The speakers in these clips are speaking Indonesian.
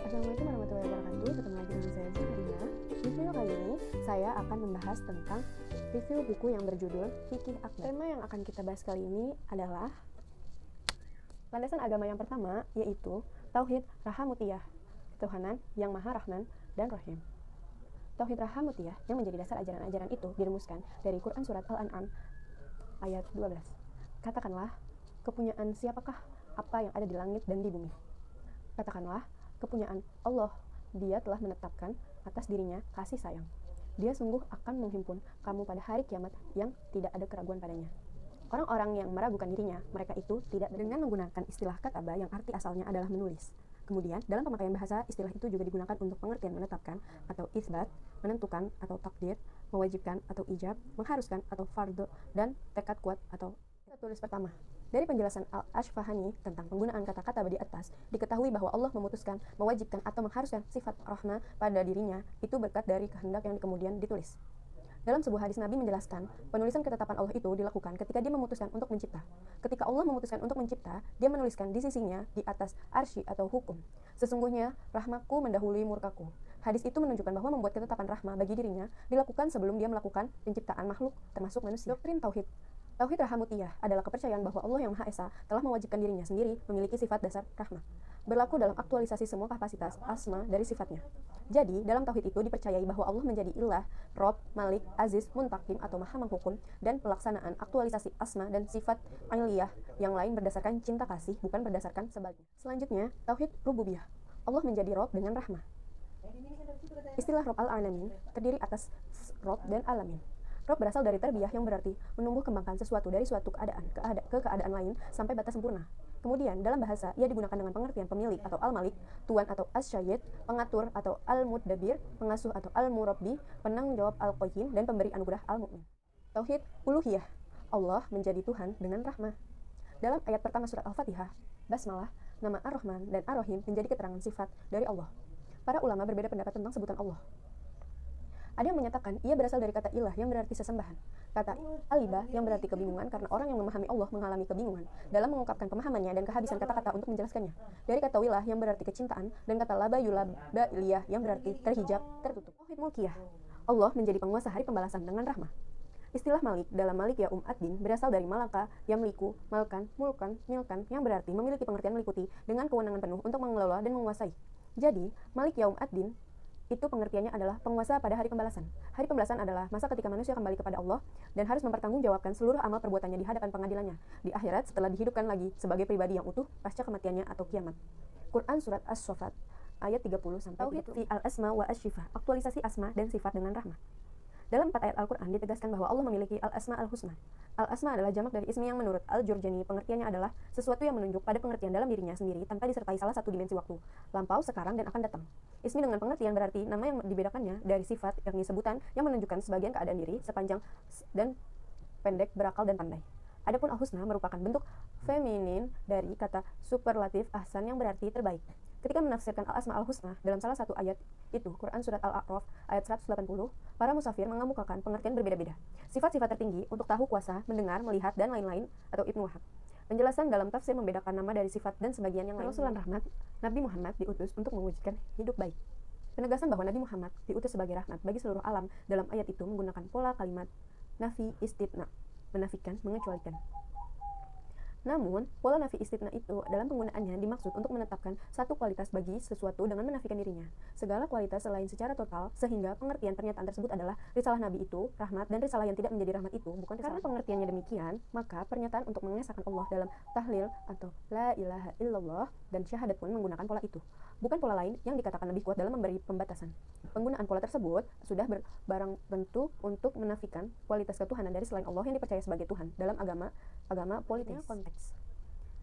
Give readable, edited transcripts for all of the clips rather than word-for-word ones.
Assalamualaikum warahmatullahi wabarakatuh. Ketemu lagi dengan saya Zaharia. Di video kali ini saya akan membahas tentang review buku yang berjudul Fikih Akbar. Tema yang akan kita bahas kali ini adalah landasan agama yang pertama, yaitu Tauhid Rahamutiyah, ketuhanan yang Maha Rahman dan Rahim. Tauhid Rahamutiyah yang menjadi dasar ajaran-ajaran itu dirumuskan dari Quran Surat Al-An'am ayat 12. Katakanlah, kepunyaan siapakah apa yang ada di langit dan di bumi? Katakanlah, kepunyaan Allah. Dia telah menetapkan atas dirinya kasih sayang. Dia sungguh akan menghimpun kamu pada hari kiamat yang tidak ada keraguan padanya. Orang-orang yang meragukan dirinya, mereka itu tidak dengan menggunakan istilah kataba yang arti asalnya adalah menulis. Kemudian, dalam pemakaian bahasa, istilah itu juga digunakan untuk pengertian menetapkan atau isbat, menentukan atau takdir, mewajibkan atau ijab, mengharuskan atau fardu, dan tekad kuat atau tulis pertama. Dari penjelasan Al-Ashfahani tentang penggunaan kata-kata di atas, diketahui bahwa Allah memutuskan, mewajibkan atau mengharuskan sifat rahmah pada dirinya itu berkat dari kehendak yang kemudian ditulis. Dalam sebuah hadis Nabi menjelaskan, penulisan ketetapan Allah itu dilakukan ketika dia memutuskan untuk mencipta. Ketika Allah memutuskan untuk mencipta, dia menuliskan di sisinya di atas arsy atau hukum. Sesungguhnya, rahmaku mendahului murkaku. Hadis itu menunjukkan bahwa membuat ketetapan rahmah bagi dirinya dilakukan sebelum dia melakukan penciptaan makhluk, termasuk manusia. Doktrin Tauhid Rahamutiyah adalah kepercayaan bahwa Allah yang Maha Esa telah mewajibkan dirinya sendiri memiliki sifat dasar rahmah, berlaku dalam aktualisasi semua kapasitas asma dari sifatnya. Jadi, dalam tauhid itu dipercayai bahwa Allah menjadi ilah, Rob, Malik, Aziz, Muntakim atau Maha Menghukum, dan pelaksanaan aktualisasi asma dan sifat ainiyah yang lain berdasarkan cinta kasih, bukan berdasarkan sebaliknya. Selanjutnya, tauhid rububiyah. Allah menjadi Rob dengan rahmah. Istilah Rob al-Alamin terdiri atas Rob dan Alamin. Rob berasal dari tarbiyah yang berarti menumbuh kembangkan sesuatu dari suatu keadaan ke keadaan lain sampai batas sempurna. Kemudian, dalam bahasa, ia digunakan dengan pengertian pemilik atau al-malik, tuan atau as-syayid, pengatur atau al-mudabbir, pengasuh atau al-murabbi, penanggung jawab al-qayyim, dan pemberi anugerah al-mu'min. Tauhid uluhiyah. Allah menjadi Tuhan dengan rahmah. Dalam ayat pertama surat Al-Fatihah, basmalah, nama Ar-Rahman dan Ar-Rahim menjadi keterangan sifat dari Allah. Para ulama berbeda pendapat tentang sebutan Allah. Ada yang menyatakan ia berasal dari kata ilah yang berarti sesembahan, kata alibah yang berarti kebingungan karena orang yang memahami Allah mengalami kebingungan dalam mengungkapkan pemahamannya dan kehabisan kata-kata untuk menjelaskannya, dari kata wilah yang berarti kecintaan dan kata laba yulaba iliyah yang berarti terhijab, tertutup. Tauhid mulkiyah. Allah menjadi penguasa hari pembalasan dengan rahmah. Istilah malik dalam malik ya ad-din berasal dari malaka, yamliku, malkan, mulkan, milkan yang berarti memiliki pengertian meliputi dengan kewenangan penuh untuk mengelola dan menguasai. Jadi, malik ya ad-din itu pengertiannya adalah penguasa pada hari pembalasan. Hari pembalasan adalah masa ketika manusia kembali kepada Allah dan harus mempertanggungjawabkan seluruh amal perbuatannya di hadapan pengadilannya di akhirat setelah dihidupkan lagi sebagai pribadi yang utuh pasca kematiannya atau kiamat. Quran Surat As-Saffat ayat 30-30. Tauhid fi al-asma wa as-sifat, aktualisasi asma dan sifat dengan rahmah. Dalam 4 ayat Al-Quran ditegaskan bahwa Allah memiliki al-asma al-husna. Al-asma adalah jamak dari ismi yang menurut Al-Jurjani pengertiannya adalah sesuatu yang menunjuk pada pengertian dalam dirinya sendiri tanpa disertai salah satu dimensi waktu, lampau, sekarang, dan akan datang. Ismi dengan pengertian berarti nama yang dibedakannya dari sifat, yakni sebutan yang menunjukkan sebagian keadaan diri, sepanjang dan pendek, berakal, dan pandai. Adapun al-husna merupakan bentuk feminin dari kata superlatif ahsan yang berarti terbaik. Ketika menafsirkan al-asma al-husna dalam salah satu ayat itu, Quran Surat Al-A'raf ayat 180, para musafir mengemukakan pengertian berbeda-beda. Sifat-sifat tertinggi untuk tahu kuasa, mendengar, melihat, dan lain-lain atau Ibnu Wahab. Penjelasan dalam tafsir membedakan nama dari sifat dan sebagian yang lain. Rasulullah rahmat, Nabi Muhammad diutus untuk mewujudkan hidup baik. Penegasan bahwa Nabi Muhammad diutus sebagai rahmat bagi seluruh alam dalam ayat itu menggunakan pola kalimat nafi istitna, menafikan, mengecualikan. Namun, pola nafi istitna itu dalam penggunaannya dimaksud untuk menetapkan satu kualitas bagi sesuatu dengan menafikan dirinya. Segala kualitas selain secara total, sehingga pengertian pernyataan tersebut adalah risalah Nabi itu, rahmat, dan risalah yang tidak menjadi rahmat itu bukan risalah. Karena pengertiannya demikian, maka pernyataan untuk mengesahkan Allah dalam tahlil atau la ilaha illallah dan syahadat pun menggunakan pola itu. Bukan pola lain yang dikatakan lebih kuat dalam memberi pembatasan. Penggunaan pola tersebut sudah barang bentuk untuk menafikan kualitas ketuhanan dari selain Allah yang dipercaya sebagai Tuhan dalam agama politis. Konteks.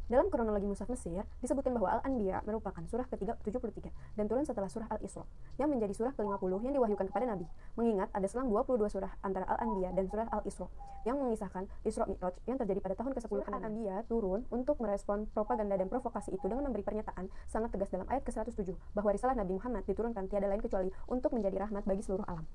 Dalam kronologi Mushaf Mesir, disebutkan bahwa Al-Anbiya merupakan surah ke-73 dan turun setelah surah Al-Isra, yang menjadi surah ke-50 yang diwahyukan kepada Nabi. Mengingat ada selang 22 surah antara Al-Anbiya dan surah Al-Isra, yang mengisahkan Isra Mi'raj yang terjadi pada tahun ke-10 Al-Anbiya turun untuk merespon propaganda dan provokasi itu dengan memberi pernyataan sangat tegas dalam ayat ke-107 bahwa risalah Nabi Muhammad diturunkan tiada lain kecuali untuk menjadi rahmat bagi seluruh alam,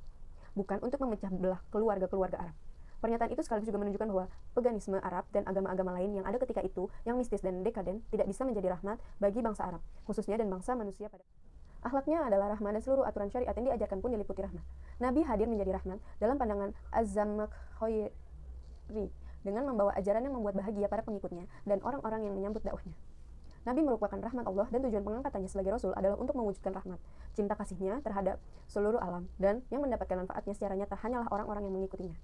bukan untuk memecah belah keluarga-keluarga Arab. Pernyataan itu sekaligus juga menunjukkan bahwa paganisme Arab dan agama-agama lain yang ada ketika itu, yang mistis dan dekaden, tidak bisa menjadi rahmat bagi bangsa Arab, khususnya dan bangsa manusia pada Akhlaknya adalah rahmat dan seluruh aturan syariat yang diajarkan pun diliputi rahmat. Nabi hadir menjadi rahmat dalam pandangan Az-Zamakhsyari dengan membawa ajaran yang membuat bahagia para pengikutnya dan orang-orang yang menyambut dakwahnya. Nabi merupakan rahmat Allah dan tujuan pengangkatannya sebagai Rasul adalah untuk mewujudkan rahmat, cinta kasihnya terhadap seluruh alam, dan yang mendapatkan manfaatnya secara nyata hanyalah orang-orang yang mengikutinya.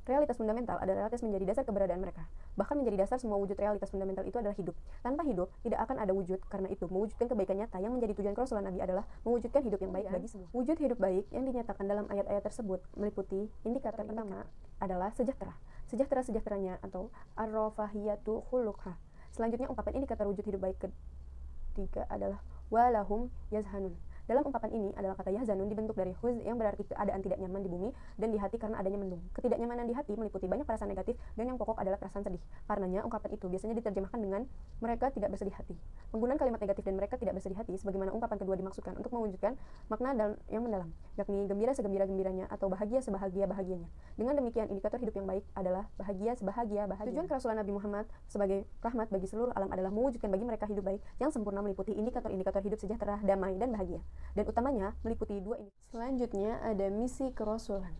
Realitas fundamental adalah realitas menjadi dasar keberadaan mereka. Bahkan menjadi dasar semua wujud realitas fundamental itu adalah hidup. Tanpa hidup, tidak akan ada wujud. Karena itu, mewujudkan kebaikan nyata yang menjadi tujuan kerasulan Nabi adalah mewujudkan hidup yang baik bagi semua. Wujud hidup baik yang dinyatakan dalam ayat-ayat tersebut meliputi indikator pertama adalah sejahtera. Sejahtera-sejahteranya atau ar-rafahiyatu khuluqha. Selanjutnya, ungkapan indikator wujud hidup baik ketiga adalah walahum yazhanun. Dalam ungkapan ini adalah kata yahzanun dibentuk dari huz yang berarti keadaan tidak nyaman di bumi dan di hati karena adanya mendung. Ketidaknyamanan di hati meliputi banyak perasaan negatif dan yang pokok adalah perasaan sedih. Karenanya ungkapan itu biasanya diterjemahkan dengan mereka tidak bersedih hati. Penggunaan kalimat negatif dan mereka tidak bersedih hati sebagaimana ungkapan kedua dimaksudkan untuk mewujudkan makna yang mendalam, yakni gembira segembira-gembiranya atau bahagia sebahagia-bahagianya. Dengan demikian indikator hidup yang baik adalah bahagia sebahagia-bahagia. Tujuan kerasulan Nabi Muhammad sebagai rahmat bagi seluruh alam adalah mewujudkan bagi mereka hidup baik yang sempurna meliputi indikator-indikator hidup sejahtera, damai, dan bahagia. Dan utamanya meliputi dua ini. Selanjutnya ada misi kerasulan.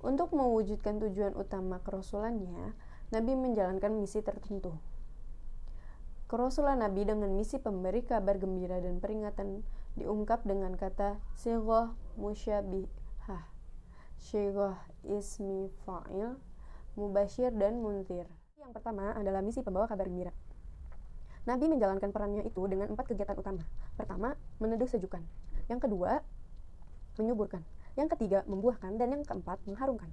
Untuk mewujudkan tujuan utama kerasulannya, Nabi menjalankan misi tertentu. Kerasulan Nabi dengan misi pemberi kabar gembira dan peringatan diungkap dengan kata sighah musyabihah, sighah ismi fa'il, mubasyir dan muntir. Yang pertama adalah misi pembawa kabar gembira. Nabi menjalankan perannya itu dengan 4 kegiatan utama. Pertama, meneduh sejukan. Yang kedua, menyuburkan. Yang ketiga, membuahkan. Dan yang keempat, mengharumkan.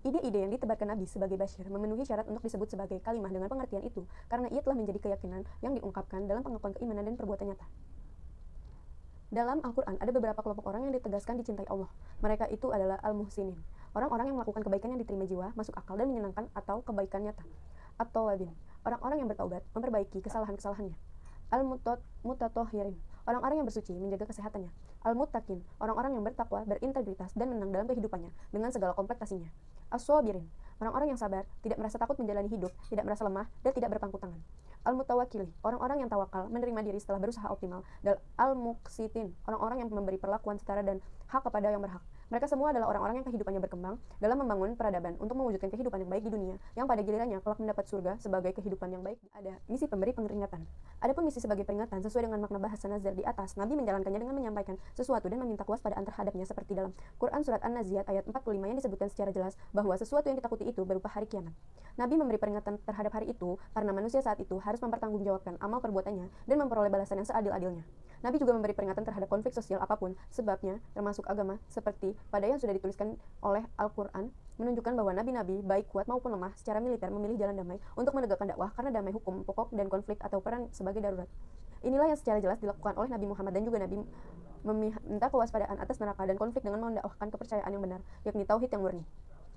Ide-ide yang ditebarkan Nabi sebagai basyir memenuhi syarat untuk disebut sebagai kalimah dengan pengertian itu, karena ia telah menjadi keyakinan yang diungkapkan dalam pengakuan keimanan dan perbuatan nyata. Dalam Al-Quran ada beberapa kelompok orang yang ditegaskan dicintai Allah. Mereka itu adalah al-muhsinin, orang-orang yang melakukan kebaikan yang diterima jiwa, masuk akal dan menyenangkan atau kebaikan nyata. At-tawabin, orang-orang yang bertaubat, memperbaiki kesalahan-kesalahannya. Al-mutatahhirin, orang-orang yang bersuci, menjaga kesehatannya. Al-muttaqin, orang-orang yang bertakwa, berintegritas dan menang dalam kehidupannya dengan segala kompleksitasnya. As-sabirin, orang-orang yang sabar, tidak merasa takut menjalani hidup, tidak merasa lemah dan tidak berpangku tangan. Al-mutawakkili, orang-orang yang tawakal, menerima diri setelah berusaha optimal. Dan al-muqsitin, orang-orang yang memberi perlakuan setara dan hak kepada yang berhak. Mereka semua adalah orang-orang yang kehidupannya berkembang dalam membangun peradaban untuk mewujudkan kehidupan yang baik di dunia, yang pada gilirannya kelak mendapat surga sebagai kehidupan yang baik. Ada misi pemberi peringatan. Adapun misi sebagai peringatan sesuai dengan makna bahasa Nazar di atas, Nabi menjalankannya dengan menyampaikan sesuatu dan meminta kewaspadaan terhadapnya seperti dalam Quran surat An-Naziat ayat 45 yang disebutkan secara jelas bahwa sesuatu yang ditakuti itu berupa hari kiamat. Nabi memberi peringatan terhadap hari itu karena manusia saat itu harus mempertanggungjawabkan amal perbuatannya dan memperoleh balasan yang seadil-adilnya. Nabi juga memberi peringatan terhadap konflik sosial apapun sebabnya, termasuk agama, seperti pada yang sudah dituliskan oleh Al-Quran, menunjukkan bahwa nabi-nabi, baik kuat maupun lemah, secara militer memilih jalan damai untuk menegakkan dakwah karena damai hukum pokok dan konflik atau perang sebagai darurat. Inilah yang secara jelas dilakukan oleh Nabi Muhammad dan juga Nabi meminta kewaspadaan atas neraka dan konflik dengan mendakwahkan kepercayaan yang benar, yakni tauhid yang murni.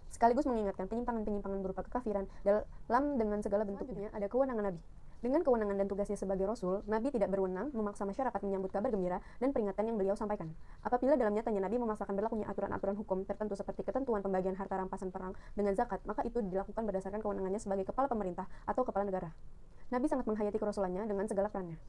Sekaligus mengingatkan penyimpangan-penyimpangan berupa kekafiran dalam dengan segala bentuknya. Ada kewenangan Nabi. Dengan kewenangan dan tugasnya sebagai Rasul, Nabi tidak berwenang memaksa masyarakat menyambut kabar gembira dan peringatan yang beliau sampaikan. Apabila dalam nyatanya Nabi memaksakan berlakunya aturan-aturan hukum tertentu seperti ketentuan pembagian harta rampasan perang dengan zakat, maka itu dilakukan berdasarkan kewenangannya sebagai kepala pemerintah atau kepala negara. Nabi sangat menghayati kerasulannya dengan segala perannya.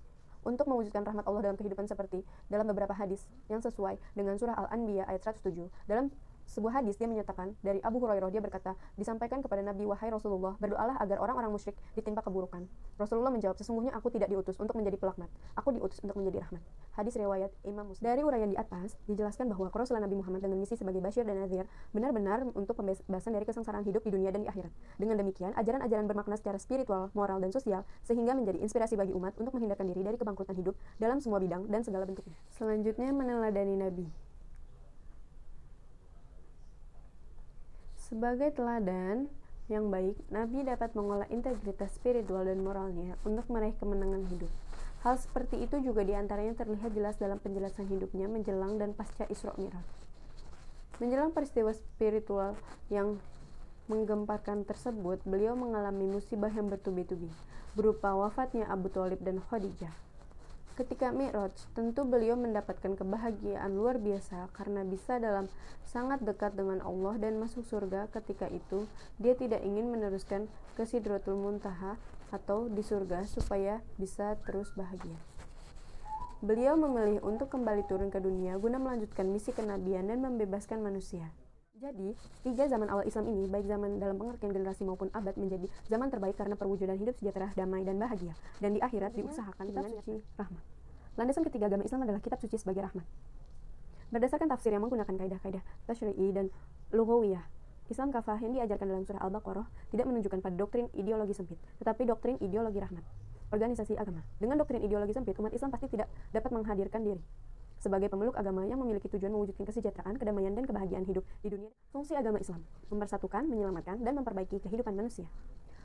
Untuk mewujudkan rahmat Allah dalam kehidupan seperti dalam beberapa hadis yang sesuai dengan surah Al-Anbiya ayat 107. Dalam sebuah hadis dia menyatakan dari Abu Hurairah, dia berkata, disampaikan kepada Nabi, wahai Rasulullah, berdoalah agar orang-orang musyrik ditimpa keburukan. Rasulullah menjawab, sesungguhnya aku tidak diutus untuk menjadi pelaknat, aku diutus untuk menjadi rahmat. Hadis riwayat Imam Muslim. Dari uraian di atas dijelaskan bahwa kerasulan Nabi Muhammad dengan misi sebagai basyir dan nadhir benar-benar untuk pembebasan dari kesengsaraan hidup di dunia dan di akhirat. Dengan demikian, ajaran-ajaran bermakna secara spiritual, moral dan sosial sehingga menjadi inspirasi bagi umat untuk menghindarkan diri dari kebangkrutan hidup dalam semua bidang dan segala bentuknya. Selanjutnya, meneladani Nabi. Sebagai teladan yang baik, Nabi dapat mengolah integritas spiritual dan moralnya untuk meraih kemenangan hidup. Hal seperti itu juga diantaranya terlihat jelas dalam penjelasan hidupnya menjelang dan pasca Isra Mi'raj. Menjelang peristiwa spiritual yang menggemparkan tersebut, beliau mengalami musibah yang bertubi-tubi, berupa wafatnya Abu Thalib dan Khadijah. Ketika Mi'raj, tentu beliau mendapatkan kebahagiaan luar biasa karena bisa dalam sangat dekat dengan Allah dan masuk surga. Ketika itu, dia tidak ingin meneruskan ke Sidratul Muntaha atau di surga supaya bisa terus bahagia. Beliau memilih untuk kembali turun ke dunia guna melanjutkan misi kenabian dan membebaskan manusia. Jadi, 3 zaman awal Islam ini, baik zaman dalam pengertian generasi maupun abad, menjadi zaman terbaik karena perwujudan hidup sejahtera, damai, dan bahagia. Dan di akhirat diusahakan kitab suci rahmat. Landasan ketiga agama Islam adalah kitab suci sebagai rahmat. Berdasarkan tafsir yang menggunakan kaidah-kaidah tasyri'i dan lughawiyah, Islam kafah yang diajarkan dalam surah Al-Baqarah tidak menunjukkan pada doktrin ideologi sempit, tetapi doktrin ideologi rahmat. Organisasi agama. Dengan doktrin ideologi sempit, umat Islam pasti tidak dapat menghadirkan diri sebagai pemeluk agama yang memiliki tujuan mewujudkan kesejahteraan, kedamaian, dan kebahagiaan hidup di dunia. Fungsi agama Islam: mempersatukan, menyelamatkan, dan memperbaiki kehidupan manusia.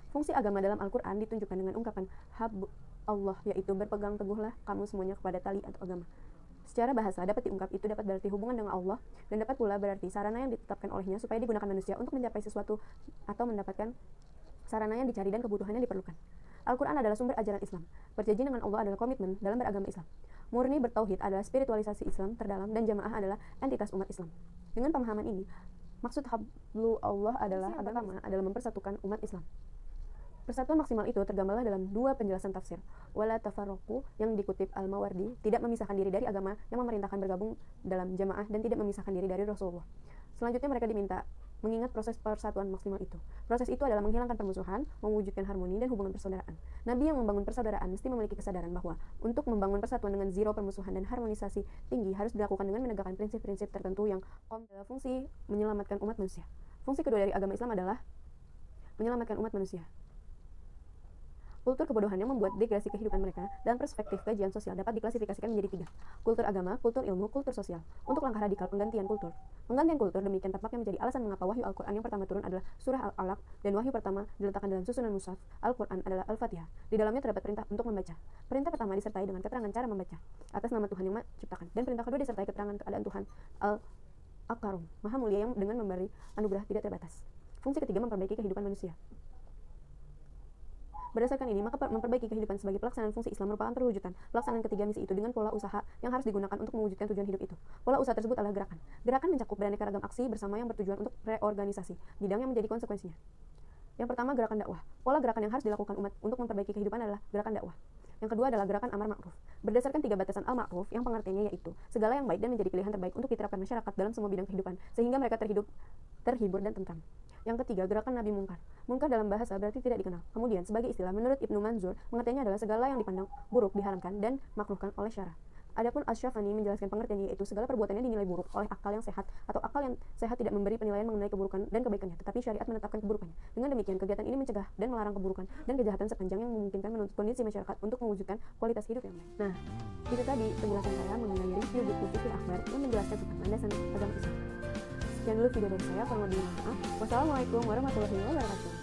Fungsi agama dalam Al-Quran ditunjukkan dengan ungkapan Hab Allah, yaitu berpegang teguhlah kamu semuanya kepada tali atau agama. Secara bahasa dapat diungkap itu dapat berarti hubungan dengan Allah, dan dapat pula berarti sarana yang ditetapkan olehnya supaya digunakan manusia untuk mencapai sesuatu atau mendapatkan sarana yang dicari dan kebutuhan yang diperlukan. Al-Quran adalah sumber ajaran Islam. Perjanjian dengan Allah adalah komitmen dalam beragama Islam. Murni bertauhid adalah spiritualisasi Islam terdalam, dan jamaah adalah entitas umat Islam. Dengan pemahaman ini, maksud hablu Allah adalah agama adalah mempersatukan umat Islam. Persatuan maksimal itu tergambarlah dalam 2 penjelasan tafsir. Wala tafarraqu yang dikutip Al-Mawardi tidak memisahkan diri dari agama yang memerintahkan bergabung dalam jamaah dan tidak memisahkan diri dari Rasulullah. Selanjutnya mereka diminta mengingat proses persatuan maksimal itu. Proses itu adalah menghilangkan permusuhan, mewujudkan harmoni dan hubungan persaudaraan. Nabi yang membangun persaudaraan mesti memiliki kesadaran bahwa untuk membangun persatuan dengan zero permusuhan dan harmonisasi tinggi harus dilakukan dengan menegakkan prinsip-prinsip tertentu yang adalah fungsi menyelamatkan umat manusia. Fungsi kedua dari agama Islam adalah menyelamatkan umat manusia. Kultur kebodohan yang membuat degrasi kehidupan mereka dan perspektif kajian sosial dapat diklasifikasikan menjadi 3. Kultur agama, kultur ilmu, kultur sosial. Untuk langkah radikal penggantian kultur. Penggantian kultur demikian tampaknya menjadi alasan mengapa wahyu Al-Quran yang pertama turun adalah surah Al-Alaq, dan wahyu pertama diletakkan dalam susunan mushaf Al-Quran adalah Al-Fatihah. Di dalamnya terdapat perintah untuk membaca. Perintah pertama disertai dengan keterangan cara membaca atas nama Tuhan yang menciptakan, dan perintah kedua disertai keterangan keadaan Tuhan Al-Karim, Maha Mulia yang dengan memberi anugerah tidak terbatas. Fungsi ketiga memperbaiki kehidupan manusia. Berdasarkan ini, maka memperbaiki kehidupan sebagai pelaksanaan fungsi Islam merupakan perwujudan pelaksanaan ketiga misi itu dengan pola usaha yang harus digunakan untuk mewujudkan tujuan hidup itu. Pola usaha tersebut adalah gerakan. Gerakan mencakup beraneka ragam aksi bersama yang bertujuan untuk reorganisasi bidang yang menjadi konsekuensinya. Yang pertama, gerakan dakwah. Pola gerakan yang harus dilakukan umat untuk memperbaiki kehidupan adalah gerakan dakwah. Yang kedua adalah gerakan amar ma'ruf. Berdasarkan 3 batasan al-ma'ruf yang pengertiannya yaitu segala yang baik dan menjadi pilihan terbaik untuk diterapkan masyarakat dalam semua bidang kehidupan sehingga mereka terhibur dan tentram. Yang ketiga, gerakan nabi mungkar. Mungkar dalam bahasa berarti tidak dikenal. Kemudian, sebagai istilah menurut Ibnu Manzur, pengertiannya adalah segala yang dipandang buruk, diharamkan, dan makruhkan oleh syara. Adapun Asy-Syafani menjelaskan pengertiannya yaitu segala perbuatan yang dinilai buruk oleh akal yang sehat atau akal yang sehat tidak memberi penilaian mengenai keburukan dan kebaikannya, tetapi syariat menetapkan keburukannya. Dengan demikian, kegiatan ini mencegah dan melarang keburukan dan kejahatan sepanjang yang memungkinkan menuntut kondisi masyarakat untuk mewujudkan kualitas hidup yang baik. Nah, itu tadi penjelasan saya mengenai review buku Fiqhul Akbar yang menjelaskan tentang landasan agama Islam. Sekian dulu video dari saya, kurang lebihnya mohon maaf. Wassalamualaikum warahmatullahi wabarakatuh.